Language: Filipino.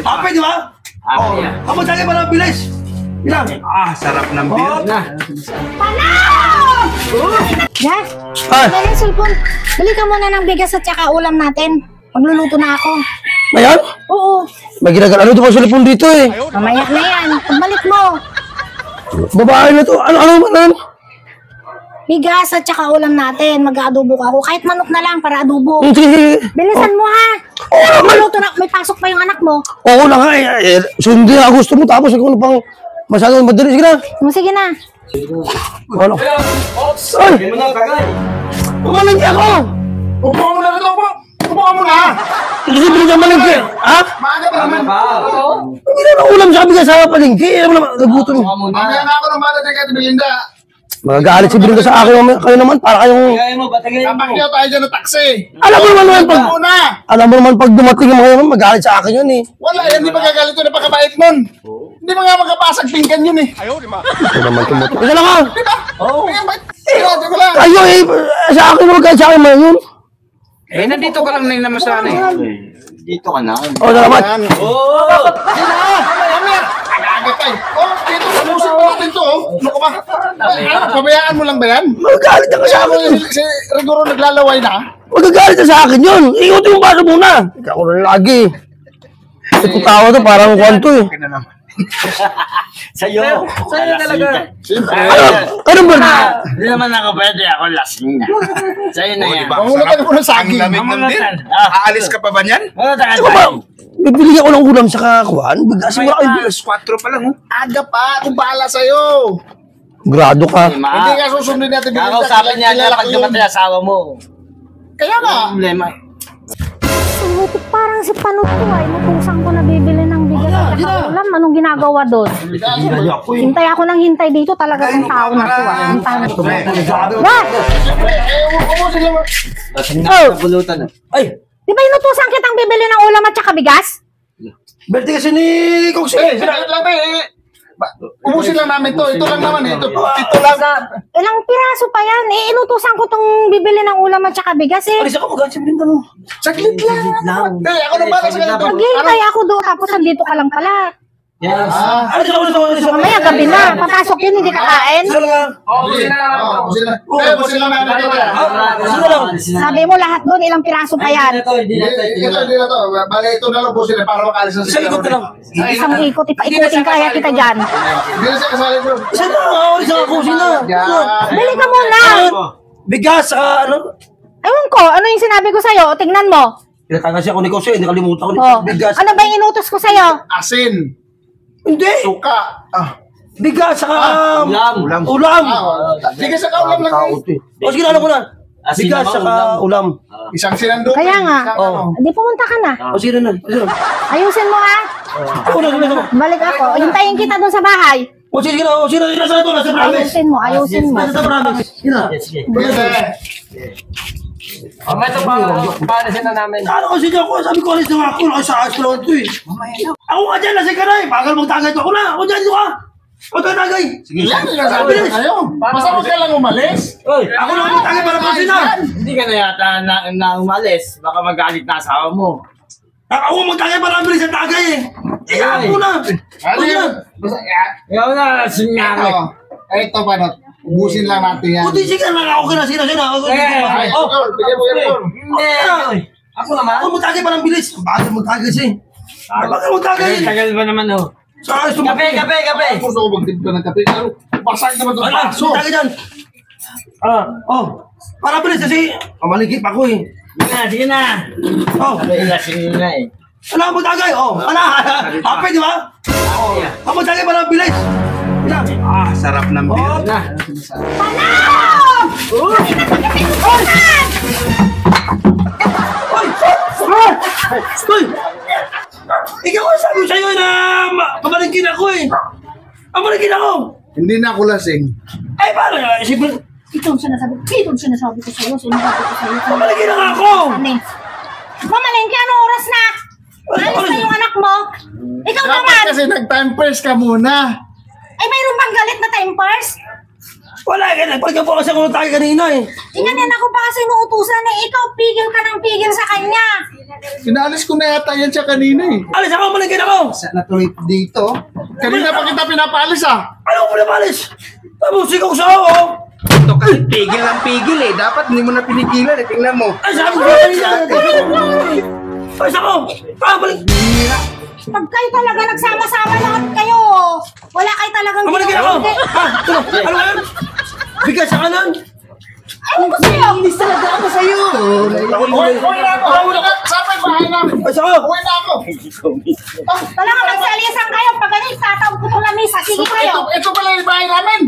Happy, di ba? Happy, Kapag tayo pa ng bilis. Ilang? sarap ng beer na. Panaw! Jack, dali yung cellphone. Bili ka muna ng bigas at saka ulam natin. Magluluto na ako. Ngayon? Oo. May ginagawa. Ano ito pa cellphone dito eh? Mamaya na yan. Pagbalik mo. Babae na to. Ano? Bigas at saka ulam natin. Mag-aadobo ka ako. Kahit manok na lang para adobo. Sige. Bilisan mo ha. Magluluto na. May pasok pa yung anak mo. Oo na nga eh. Sundi na gusto mo. Tapos ikaw na pang masyadong madali. Sige na. Sige na. Ano? Ay! Pumalangki ako! Upo mo na ito po! Upo mo na! Kasi binigyan malangki. Ha? Maaga pa naman. Hindi na ulam sa bigas sa palengke. Alam mo naman, nagutom. Mamaya na ako ng bala dyan kay Belinda. Magagalit si Belinda sa akin. Kayo naman, para kayong... Kapakyaw tayo dyan ng taxi. Alam mo naman pag dumating yung mga yun, magalit sa akin yun eh. Wala, yan di magagalit ko. Napakabait nun. Hindi ba nga magkapasag pinggan yun eh. Ito naman tumutok. Isa lang ha! Oo. Sinabi ko lang. Kayo eh, sa akin magalit sa akin mga yun. Eh, nandito ka lang na naman sana eh. Dito ka na. O, salamat. Aga pa eh. Oh, dito. Umusip mo natin to. Ano ka ba? Pabayaan mo lang ba yan? Magagalit ka sa akin yun. Si Rigoro naglalaway na. Magagalit ka sa akin yun. Ikutin mo paso muna. Ikaw ko na lagi. Ito tawa to, parang kwanto eh. Sa'yo talaga. Siyempre. Ano ba? Hindi naman ako pwede, ako lasing na. Sa'yo na yan. Pangulutan ko ng saging. Aalis ka pa ba niyan? Ano ba? Bibili ako ng ulam sa kakuhan. Bigas mo lang bigas. 4 pa lang, oh. Aga pa. Kung bahala sa'yo. Grado ka. Hindi ka susundin natin. Kakausapin niya na pag dumating asawa mo. Kaya nga. Problema. Subutik parang si Panot ko ay. Mutusang ko na bibili ng bigas at saka ulam. Anong ginagawa doon? Hintay ako ng hintay dito. Talaga ang tao na to ah. Hintayin ko. What? Umusin lang. Lasing na bulutan. Ay! Di ba inutusan kitang bibili ng ulam at saka bigas? Berti kasi ni Koksi. Sinakit lang tayo. Umusin lang namin to. Ito lang naman eh. Ito lang. Ilang piraso pa yan. Eh, inutusan ko tong bibili ng ulam at saka bigas eh. Alis ako magalit si Belinda no. Saglit lang. Hey, ako nang bala sa ganito. Maghihintay ako doon. Tapos nandito ka lang pala. Yes. Alis ako. Mamaya gabi na. Papasok yun, hindi kakain. Isa lang. Umusin lang. Umusin lang namin ito. Isa lang. Sabi mo lahat doon, ilang piraso pa yan. Hindi na to. Bale, ito na lang umusin para makalis na Isa likod ka lang. Isang ikot, ipaikutin kaya kita dyan. Hindi na siya kasali bro. Isa lang. Alis ako sino. Bili ka muna. Bigas sa ano? Ewan ko, ano yung sinabi ko sa'yo? Tingnan mo. Pinatanga siya ako ni Koksi. Nakalimutan ko. Oh. Bigas. Ano ba yung inutos ko sa'yo? Asin. Hindi. Suka. Bigas saka Ulam. ulam. Bigas sa kaulam lang. O sige na, alam ko na. Asin Bigas naman, saka ulam. Isang sinandok. Kaya nga. Hindi pumunta ka na. O sige na. Ayusin mo ha. Ako na. Balik ako. Hintayin kita doon sa bahay. O sige na. Nasa ito. Nasa promise. Ayusin mo. Nasa promise. Sige na. Sige. Mamaya ito pa. Paalisin na namin. Ano kasi niya ako? Sabi ko alis na ako. Nakasakas ko lang ito eh. Ako nga dyan. Lasing ka na eh. Bagal magtagay ito. Ako na. Ako dyan. Dito ka. Ako tagay. Sige. Yan yung sabi ko sa'yo. Basta mo ka lang umalis. Ako na magtagay para pa sila. Hindi ka na yata na umalis. Baka magalit na asawa mo. Ako magtagay para bilis ang tagay eh. Ako na. Ano yun? Ikaw na, lasing nga ako. Ito pa na. Ubusin lang natin yan. Buti sige na. Ako na. Sina. Ay, bigyan mo. Hindi. Ako naman. Ako magtagay para bilis. Bakit magtagay siya eh? Bakit magtagay? Tagal ba naman oh. Saka gusto mo. Kape. Gusto ko magtipid ka ng kape. Basag naman ito. Ano? Magtagay dyan. Para bilis kasi maligip ako eh. Sige na. Lasing na eh. Ano magtagay? Happy di ba? Ako magtagay para bilis. Sarap ng beer na. Panaw! Hoy! Ikaw ang sabi sa'yo na kamalingkin ako eh. Kamalingkin ako. Hindi na ako lasing. Ay, paano nga? Siyempre, Ito ang sinasabi ko sa'yo. Sinasabi ko sa'yo. kamalingkin na nga ako. Mamalengke, anong oras na? Alis na yung anak mo? Ikaw Dapat naman! kasi nag-time first ka muna. Ay, mayroon bang galit na time pass? Wala ka, nagpagyan po kasi ako tayo kanina eh. Di kanina ko pa kasi inuutusan eh. Ikaw, pigil ka ng pigil sa kanya. Pinalis ko na yata yan siya kanina eh. Alis ako, malingkin ako. Natuloy dito. Kanina pa kita pinapalis ah. Ano ko pinapalis? Tapos ikaw sa ako. Ito kasi pigil ang pigil eh. Dapat hindi mo na pinigilan eh. Tingnan mo. Ay, sabi ko kanina. Alis ako. Balik. Pag kayo talaga nagsama-sama lahat kayo, wala kayo talagang Malingkin ako. Ha? Ano ba yun? Bigas sa kanan. Ano ko sa'yo? Inis talaga ako sa'yo. Uwi na ako. Uwi na ako. Sapay bahay namin. Alis ako. Uwi na ako. Talaga nagsalisan kayo. Pag ganyan, tatawag ko itong lamisa. Sige kayo. Ito pala yung bahay namin.